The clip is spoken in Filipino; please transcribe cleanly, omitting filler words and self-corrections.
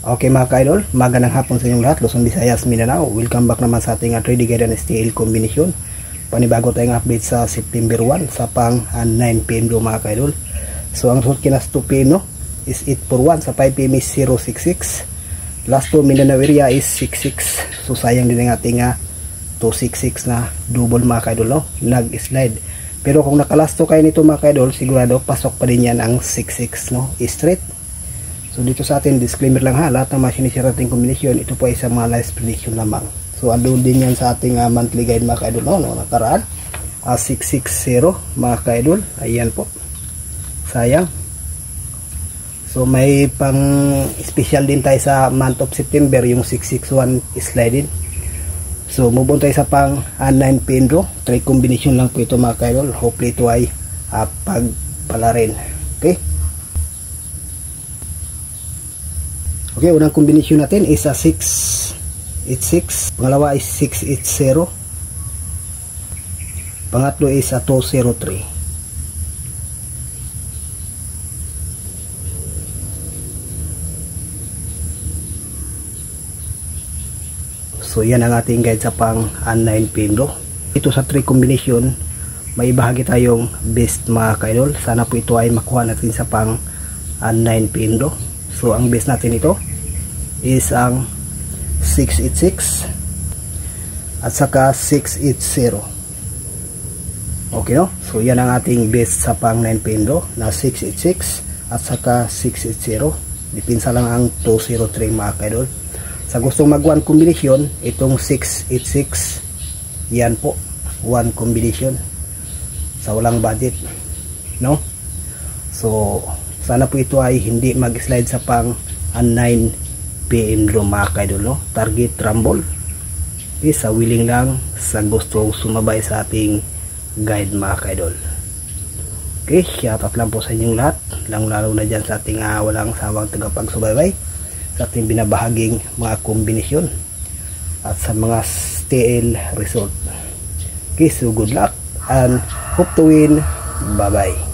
Okay mga ka-idol, magandang hapon sa inyong lahat, Luzon, Visayas, Mindanao. Welcome back naman sa ating 3D Guide and STL combination. Panibago tayong update sa September 1 sa pang 9 PM do mga ka-idol. So ang result kinas 2 PM no is 841, sa 5 PM is 066. Last 2 Mindanao area is 66. So sayang din ang ating 266 na double mga ka-idol no, nag-slide. Pero kung nakalasto kayo nito mga ka-idol, sigurado pasok pa din yan ang 66 no, straight. So dito sa atin, disclaimer lang ha, lahat ng mga sinisira ating kombinasyon, ito po ay sa mga live prediction lamang. So andun din yan sa ating monthly guide mga ka-idol no, nakaraan 660 mga ka-idol, ayan po, sayang. So may pang special din tayo sa month of September, yung 661 slide in. So move on tayo sa pang 9 PM draw, 3 combination lang po ito mga ka-idol, hopefully ito ay pagpala rin. Okay, unang kombinasyon natin is 686, pangalawa is 680, pangatlo is 203. So yan ang ating guide sa pang 9 PM draw. Ito sa 3 combination, may bahagi tayong best mga ka-idol. Sana po ito ay makuha natin sa pang 9 PM draw. So ang base natin ito is ang 686 at saka 680. Okay no? So yan ang ating base sa pang 9 PM draw na 686 at saka 680. Dipinsa lang ang 203 mga ka-idol. Sa gustong mag 1 combination, itong 686 yan po, 1 combination sa walang budget no? So sana po ito ay hindi mag-slide sa pang 9 PM draw mga ka-idol no? Target rumble. Okay, sa willing lang, sa gustong sumabay sa ating guide mga ka-idol. Okay, shoutout lang po sa inyong lahat, lalo na dyan sa ating walang sawang tagapagsubaybay sa ating binabahaging mga kombinasyon at sa mga STL result. Okay, so good luck and hope to win. Bye bye.